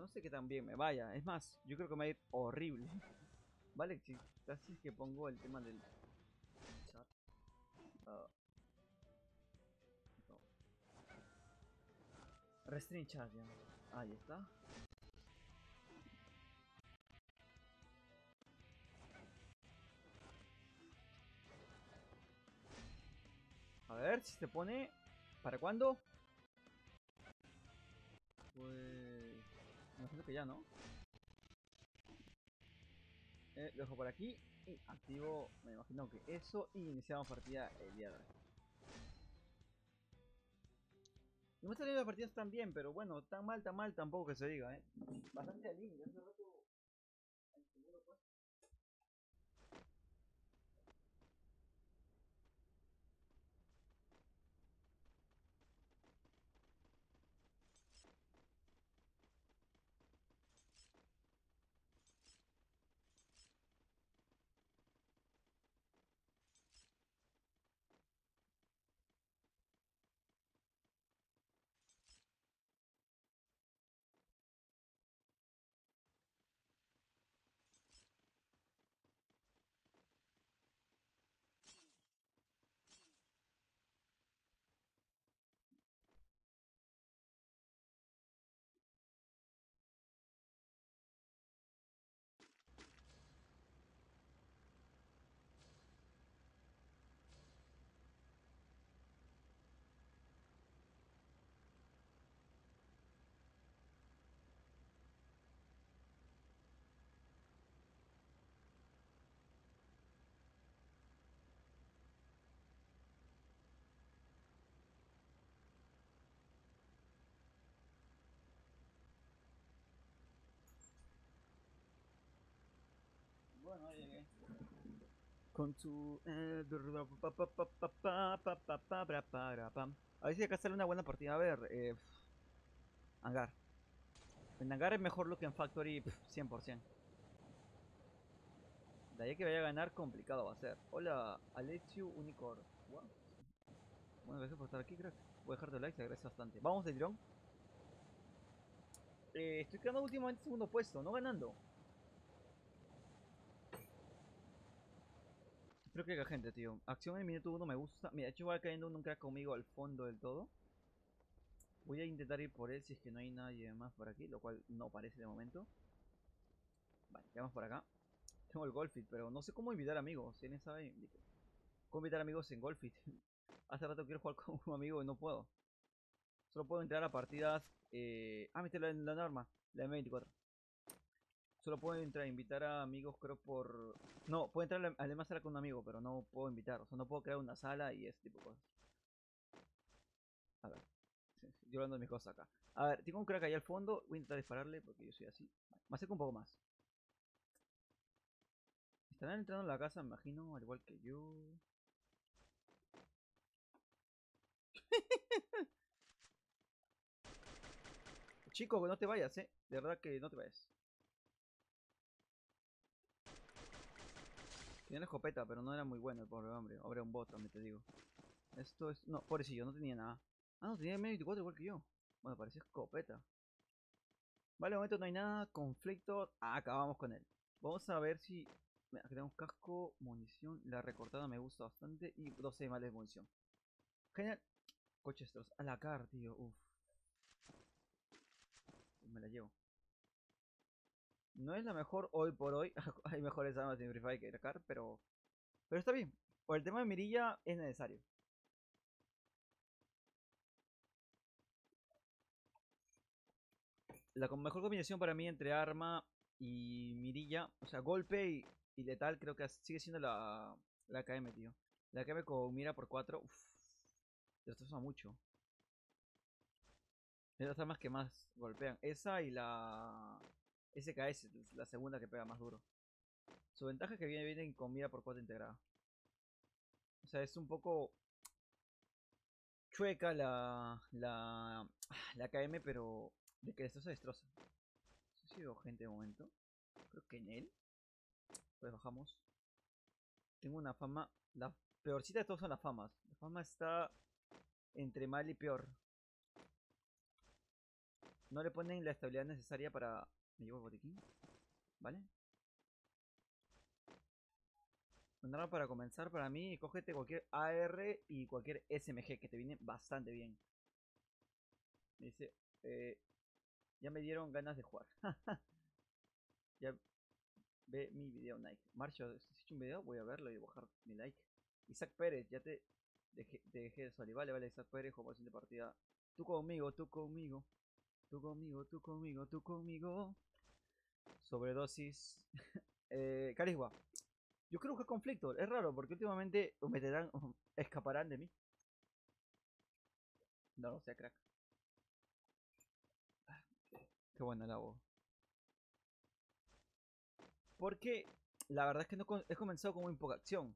no sé qué tan bien me vaya. Es más, yo creo que me va a ir horrible. Vale, si así es que pongo el tema del chat. Ah, no. Restring chat ya. Ahí está. A ver si se pone. ¿Para cuándo? Pues. Me imagino que ya, ¿no? Lo dejo por aquí. Y activo, me imagino que eso. Y iniciamos partida el día de hoy. No me salido las partidas tan bien, pero bueno, tan mal tampoco que se diga, ¿eh? Bastante al límite. Hace rato el segundo puesto. Bueno, ahí llegué. Con tu. A ver si acá sale una buena partida. A ver, Hangar. En Hangar es mejor lo que en Factory 100%. De ahí que vaya a ganar, complicado va a ser. Hola, Alessio Unicorn. What? Bueno, gracias por estar aquí, crack. Voy a dejarte like, te agradezco bastante. Vamos de tirón. Estoy quedando últimamente en segundo puesto, no ganando. Creo que hay gente, tío. Acción en el minuto 1 me gusta. Mira, de hecho va cayendo un crack conmigo al fondo del todo. Voy a intentar ir por él si es que no hay nadie más por aquí, lo cual no parece de momento. Vale, quedamos por acá. Tengo el Golfit, pero no sé cómo invitar amigos. Si alguien sabe, cómo invitar amigos en Golfit. Hace rato quiero jugar con un amigo y no puedo. Solo puedo entrar a partidas. Meterlo en la norma, la M24. Solo puedo entrar a invitar a amigos, creo por. No, puedo entrar a la demás sala con un amigo, pero no puedo invitar. O sea, no puedo crear una sala y ese tipo de cosas. A ver, yo hablando de mis cosas acá. A ver, tengo un crack ahí al fondo. Voy a intentar dispararle porque yo soy así. Vale, me acerco un poco más. Estarán entrando en la casa, me imagino, al igual que yo. Chico, que no te vayas, De verdad que no te vayas. Tenía la escopeta, pero no era muy bueno el pobre hombre. Hombre, un bot, también te digo. Esto es. No, pobrecillo, no tenía nada. Ah, no, tenía M24 igual que yo. Bueno, parecía escopeta. Vale, de momento no hay nada. Conflicto. Acabamos con él. Vamos a ver si. Mira, aquí tenemos casco, munición. La recortada me gusta bastante. Y 12 males de munición. Genial. Coches a la car, tío. Uf. Me la llevo. No es la mejor hoy por hoy. Hay mejores armas en Free Fire que la car, pero está bien. Por el tema de mirilla es necesario. La mejor combinación para mí entre arma y mirilla, o sea, golpe y letal, creo que sigue siendo la KM, tío. La KM con mira por 4, uff, te destroza mucho. Es las armas que más golpean. Esa y la SKS, la segunda que pega más duro. Su ventaja es que viene con mira por 4 integrada. O sea, es un poco chueca la KM, pero de que destroza, destroza. No sé si veo gente de momento. Creo que en él. Pues bajamos. Tengo una fama. La peorcita de todos son las famas. La fama está entre mal y peor. no le ponen la estabilidad necesaria para... Me llevo el botiquín, ¿vale? Un arma para comenzar para mí, cógete cualquier AR y cualquier SMG que te viene bastante bien. Me dice, ya me dieron ganas de jugar. Ya ve mi video, Nike. Marcho, si has hecho un video, voy a verlo y bajar mi like. Isaac Pérez, ya te dejé de salir. Vale, vale, Isaac Pérez, jugamos de partida. Tú conmigo, tú conmigo. Tú conmigo, tú conmigo, tú conmigo. Sobredosis. Carisma. Yo creo que es conflicto. Es raro porque últimamente meterán, escaparán de mí. No lo sé, crack. Qué buena la voz. Porque la verdad es que no he comenzado con muy poca acción.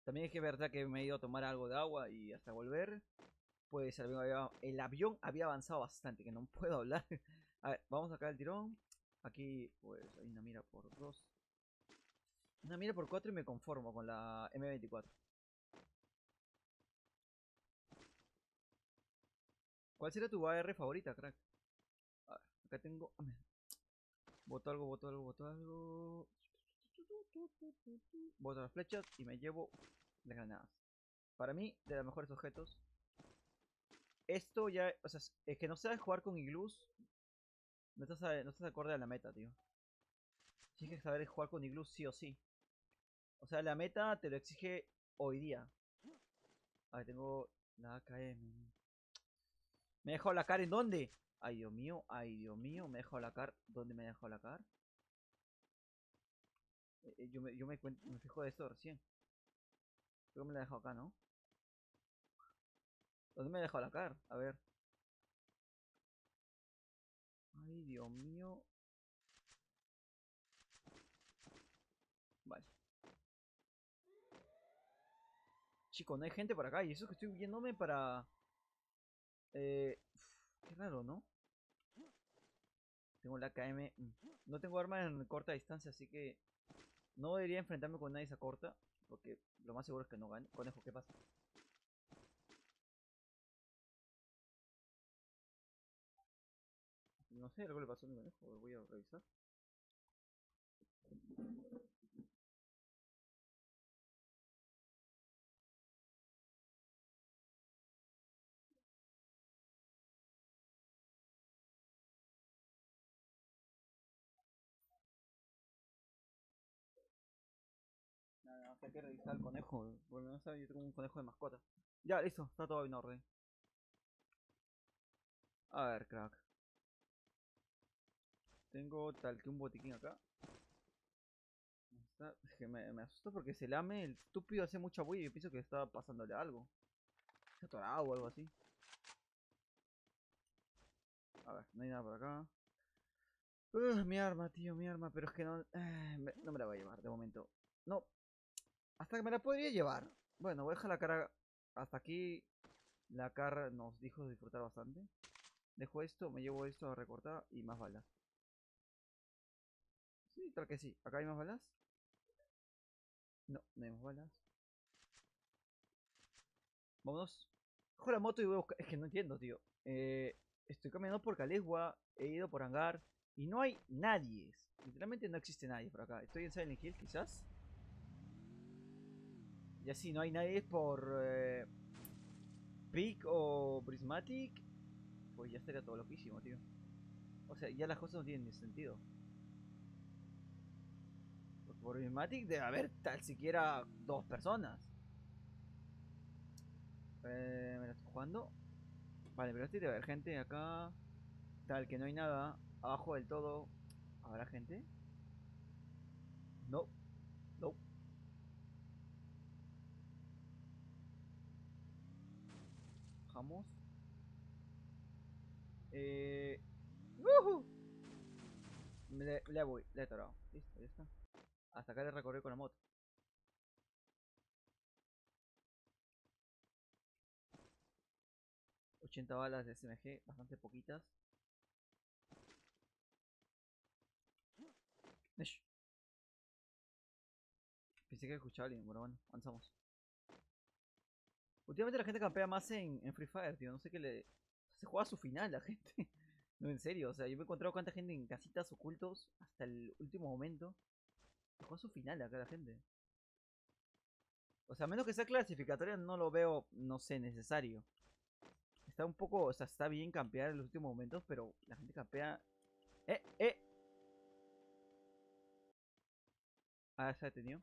También es que es verdad que me he ido a tomar algo de agua y hasta volver. Pues el avión había avanzado bastante, que no puedo hablar. A ver, vamos acá el tirón. Aquí pues hay una mira por 2. Una mira por 4 y me conformo con la M24. ¿Cuál sería tu AR favorita, crack? A ver, acá tengo... Boto algo, boto algo, boto algo. Boto las flechas y me llevo las granadas. Para mí, de los mejores objetos. Esto ya, o sea, es que no sabes jugar con iglus. No estás acorde a la meta, tío. Tienes que saber jugar con iglus sí o sí. O sea, la meta te lo exige hoy día. A ver, tengo la AKM. ¿Me he dejado la car en dónde? Ay, Dios mío, ay, Dios mío. Me he dejado la car. ¿Dónde me he dejado la car? Me fijo de esto recién. Creo que me la he dejado acá, ¿no? ¿Dónde me he dejado la car? A ver. Ay, Dios mío. Vale. Chicos, no hay gente por acá. Y eso que estoy yéndome para... Qué raro, ¿no? Tengo la KM. No tengo arma en corta distancia, así que... No debería enfrentarme con nadie esa corta. Porque lo más seguro es que no gane. Conejo, ¿qué pasa? No sé, algo le pasó a mi conejo. Voy a revisar. Nada, hay que revisar el conejo. Bueno, no sé, yo tengo un conejo de mascota. Ya, listo, está todo en orden. A ver, crack. Tengo tal que un botiquín acá. Es que me asusta porque se lame el estúpido, hace mucha bulla y yo pienso que está pasándole algo. Se ha atorado o algo así. A ver, no hay nada por acá. Mi arma, tío, mi arma, pero es que no, no me la voy a llevar de momento. No, hasta que me la podría llevar. Bueno, voy a dejar la cara hasta aquí. La cara nos dijo disfrutar bastante. Dejo esto, me llevo esto a recortar y más balas. Sí, tal que sí. ¿Acá hay más balas? No, no hay más balas. Vámonos. Cojo la moto y voy a buscar. Es que no entiendo, tío. Estoy caminando por Calegua, he ido por Hangar y no hay nadie. Literalmente no existe nadie por acá. Estoy en Silent Hill, quizás. Y así, no hay nadie por Peak o Prismatic. Pues ya estaría todo loquísimo, tío. O sea, ya las cosas no tienen ni sentido. Porque por Prismatic debe haber tal siquiera 2 personas. ¿Me la estoy jugando? Vale, pero este debe haber gente acá. Tal que no hay nada. Abajo del todo. ¿Habrá gente? No, no. Bajamos. Eh. ¡Woohoo! Le voy, le he atorado. Listo, ya está. Hasta acá le recorrí con la moto. 80 balas de SMG, bastante poquitas. Nesh. Pensé que escuchaba a alguien. Bueno, avanzamos. Últimamente la gente campea más en Free Fire, tío. No sé qué le. Se juega a su final la gente. No, en serio, o sea, yo me he encontrado cuánta gente en casitas ocultos hasta el último momento. Dejó su final acá la gente. O sea, a menos que sea clasificatoria, no lo veo, no sé, necesario. Está un poco, o sea, está bien campear en los últimos momentos, pero la gente campea. ¡Eh! ¡Eh! Ah, se ha detenido.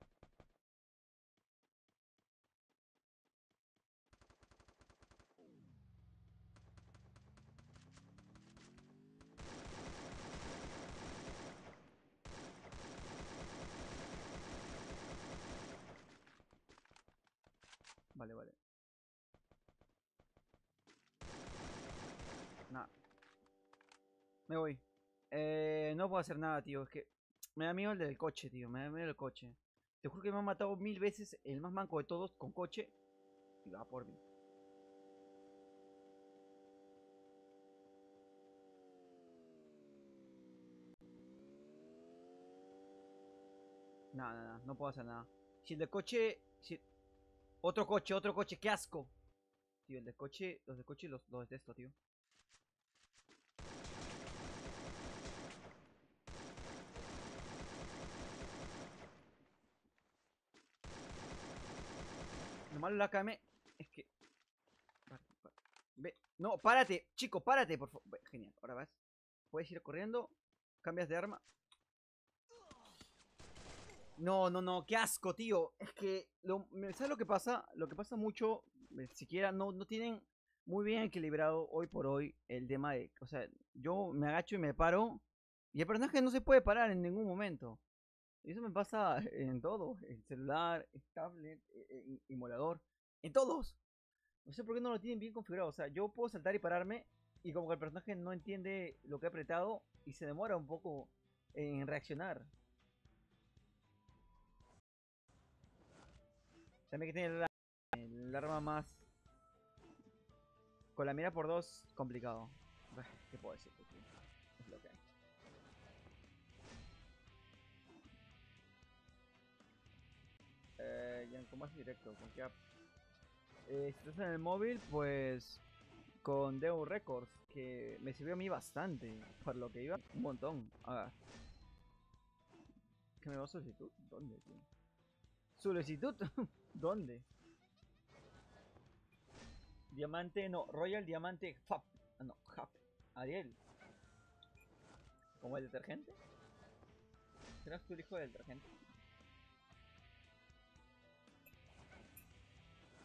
Vale, vale. Nada, me voy. No puedo hacer nada, tío. Es que me da miedo el del coche, tío. Me da miedo el coche. Te juro que me han matado 1000 veces el más manco de todos con coche. Y va por mí. Nada, nada, no puedo hacer nada. Si el del coche. Si... otro coche, qué asco. Tío, el del coche, los del coche los detesto, tío. Lo malo de la KM es que. Ve. No, párate, chico, párate, por favor. Genial, ahora vas. Puedes ir corriendo. Cambias de arma. No, no, no, qué asco, tío. Es que, ¿sabes lo que pasa? Lo que pasa mucho, siquiera no tienen muy bien equilibrado hoy por hoy el tema de, o sea, yo me agacho y me paro y el personaje no se puede parar en ningún momento. Y eso me pasa en todo, en celular, en tablet, en emulador, en todos. No sé por qué no lo tienen bien configurado. O sea, yo puedo saltar y pararme y como que el personaje no entiende lo que he apretado y se demora un poco en reaccionar. También que tiene el arma más. Con la mira por dos, complicado. ¿Qué puedo decir? Es lo que hay. Ya en combate directo, ¿con qué app? Si estás en el móvil, pues con Deus Records, que me sirvió a mí bastante. Por lo que iba, un montón. A ver. ¿Qué me va a solicitud? ¿Dónde, tío? ¿Solicitud? ¿Dónde? Diamante, no, Royal Diamante FAP. Ah, no, JAP. Ariel. ¿Como el detergente? ¿Serás tú el hijo del detergente?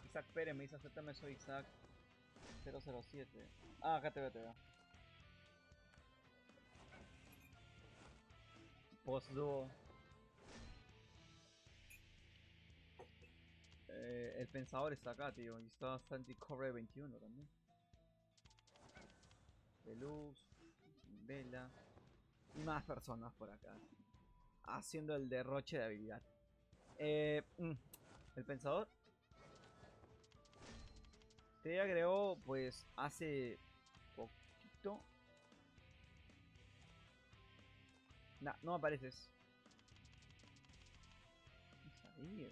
Isaac Pérez me dice, acéptame, soy Isaac 007. Ah, acá te veo, te veo. Postdúo. El pensador está acá, tío. Y está Santi Corre 21 también. De luz, vela. Y más personas por acá. Haciendo el derroche de habilidad. El pensador te agregó pues hace poquito. Nah, no apareces. No sabía.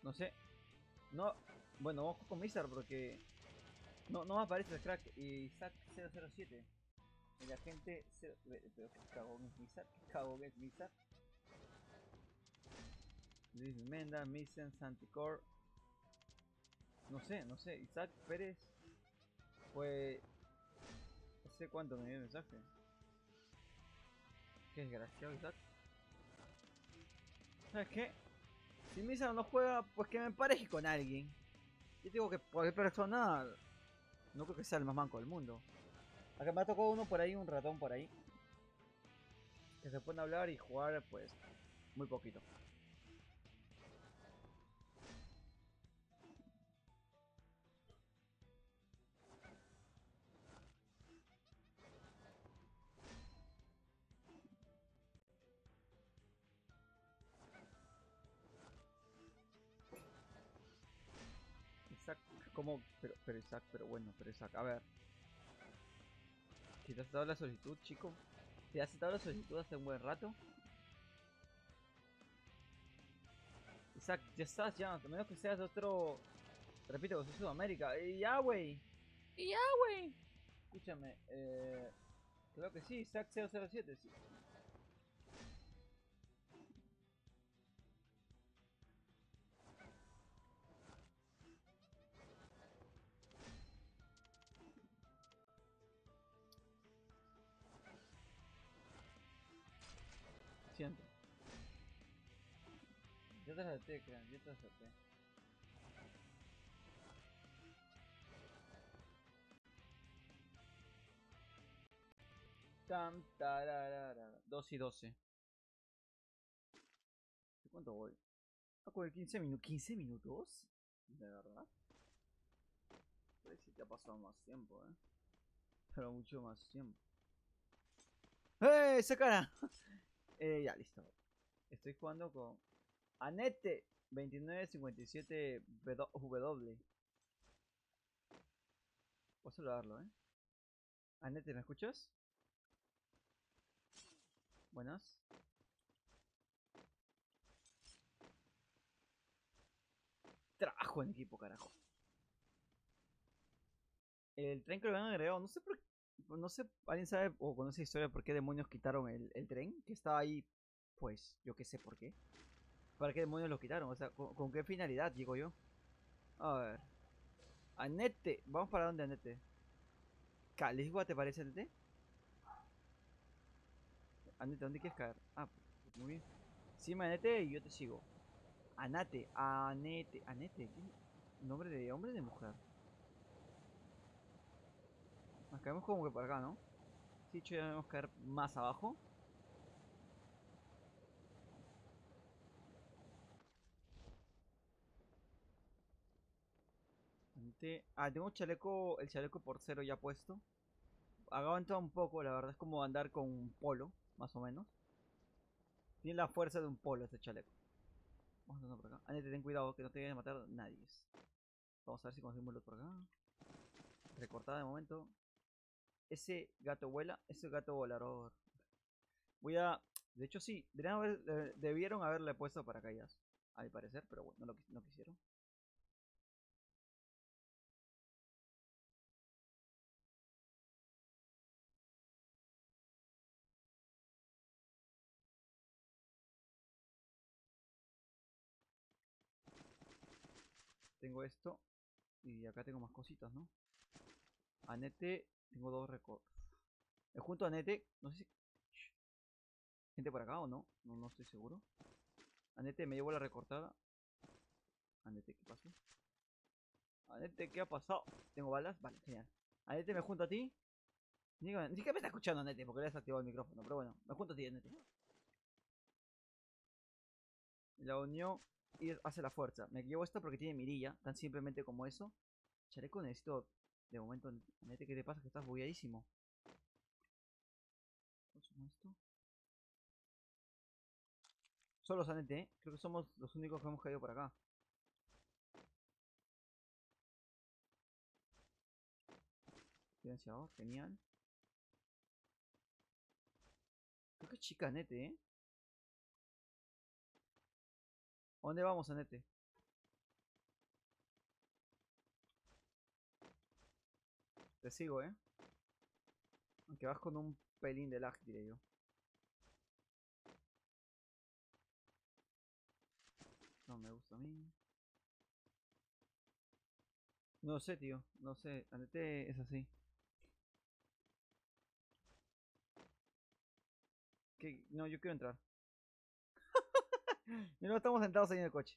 No sé. No. Bueno, ojo con Mizar porque no me aparece el crack. Y Isaac 007. El agente 0... Pero qué cagón es Mizar. Qué cagón es Mizar. Luis Menda, Misen, Santicor. No sé. Isaac Pérez fue. No sé cuánto me dio el mensaje. Qué desgraciado, Isaac. ¿Sabes qué? Si Misa no juega, pues que me pareje con alguien. Yo digo que cualquier persona. No creo que sea el más manco del mundo. Acá me ha tocado uno por ahí, un ratón por ahí. Que se pone a hablar y jugar, pues. Muy poquito. Isaac, ¿cómo? Pero Isaac, pero bueno, pero Isaac, a ver. Si te has dado la solicitud, chico. Si has dado la solicitud hace un buen rato. Isaac, ya estás, ya. A menos que seas de otro. Repito, que soy Sudamérica. Ya, wey. Y ya, güey. Escúchame, creo que sí, SAC 007, sí. Siento. Ya te la tecla, ya te la tecla. Tam, tararara. 2 y 12. ¿Cuánto voy? Ah, con el 15 minutos. ¿15 minutos? ¿De verdad? Pues sí te ha pasado más tiempo, Pero mucho más tiempo. ¡Eh! ¡Esa cara! Ya, listo. Estoy jugando con Anete 2957 W. Voy a saludarlo, Anete, ¿me escuchas? Buenas. Trabajo en equipo, carajo. El tren que lo habían agregado, no sé por qué. No sé, ¿alguien sabe o conoce historia de por qué demonios quitaron el tren? Que estaba ahí, pues, yo qué sé por qué. ¿Para qué demonios lo quitaron? O sea, ¿con qué finalidad, digo yo? A ver. Anete. Vamos para donde, Anete. ¿Caligua te parece, Anete? Anete, ¿dónde quieres caer? Ah, pues, muy bien. Sí, Anete, y yo te sigo. Anate, Anete, Anete. ¿Nombre de hombre o de mujer? Nos caemos como que por acá, ¿no? Sí, hecho, ya debemos caer más abajo. Anete. Ah, tengo chaleco, el chaleco por cero ya puesto. Aguanta un poco, la verdad es como andar con un polo, más o menos. Tiene la fuerza de un polo este chaleco. Vamos a andar por acá. Anete, ten cuidado que no te vayan a matar nadie. Vamos a ver si conseguimos el por acá. Recortada de momento. Ese gato vuela, ese gato volador. Voy a. De hecho, sí, debieron haberle puesto paracaídas, a mi parecer, pero bueno, no quisieron. Tengo esto y acá tengo más cositas, ¿no? Anete, tengo dos récords. Junto a Anete, no sé si. Gente por acá o no, no estoy seguro. Anete, me llevo la recortada. Anete, ¿qué pasó? Anete, ¿qué ha pasado? ¿Tengo balas? Vale, genial. Anete, me junto a ti. Ni siquiera me está escuchando Anete porque le has activado el micrófono, pero bueno, me junto a ti, Anete. La unión y hace la fuerza. Me llevo esta porque tiene mirilla, tan simplemente como eso. Chaleco necesito de momento. Anete, ¿qué te pasa? Que estás bugueadísimo. ¿Consumo esto? Solo Anete, Creo que somos los únicos que hemos caído por acá. Silenciador, genial. Creo que es chica Anete, ¿A dónde vamos, Anete? Te sigo, Aunque vas con un pelín de lag, diré yo. No me gusta a mí. No sé, tío. No sé. Anete es así. No, yo quiero entrar. Y no estamos sentados ahí en el coche.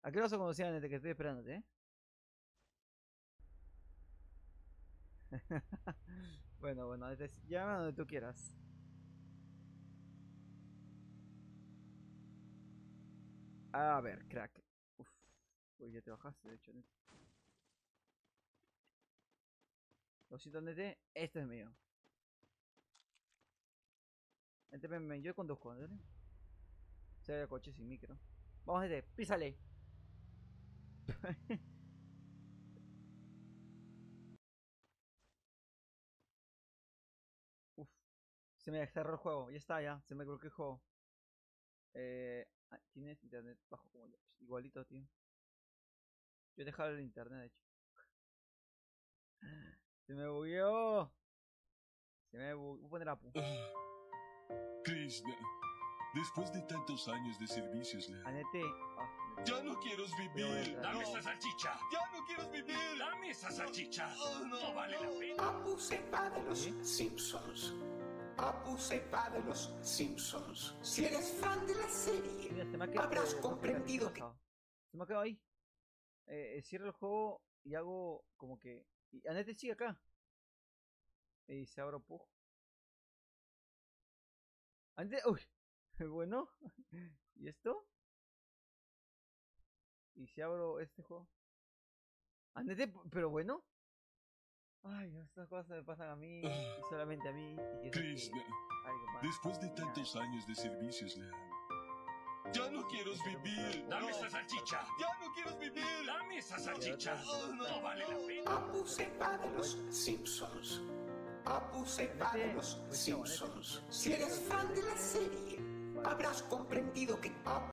¿A qué hora se conocían Anete? Que estoy esperándote, bueno, Anete, llámame a donde tú quieras. A ver, crack. Uf. Uy, ya te bajaste, de hecho. Lo siento, Anete. Este es mío. Anete, ven, yo conduzco, ¿vale? Se ve el coche sin micro. Vamos, Anete, písale. Uf. Se me cerró el juego. Ya está, ya. Se me bloqueó el juego. Tienes internet bajo como yo. Igualito, tío. Yo he dejado el internet, de hecho. Se me bugueó. Se me bugueó. Voy a poner Apu. Krishna, después de tantos años de servicios leales, Anete. ya no quiero vivir. Dame esa salchicha. Ya no quiero vivir. Dame esa salchicha. No. No vale la pena. Apu se va de los Simpsons. Apu se va de los Simpsons. Si eres fan de la serie, Mira, se me ha quedado. habrás comprendido que... Se me ha quedado ahí. Cierro el juego y hago como que. Y Anete sigue acá. Y se abro Pug. Anete. Uy. Bueno. ¿Y esto? Y si abro este juego. Anete, pero bueno. Ay, estas cosas me pasan a mí. Y solamente a mí. Y que Krishna, algo más. después de tantos años de servicios leales, ya no quiero vivir. Dame esa salchicha. Ya no quiero vivir. Dame esa salchicha. No vale la pena. Apu se va de los Simpsons. Apu se va de los Simpsons. Si eres fan de la serie, habrás comprendido que Apu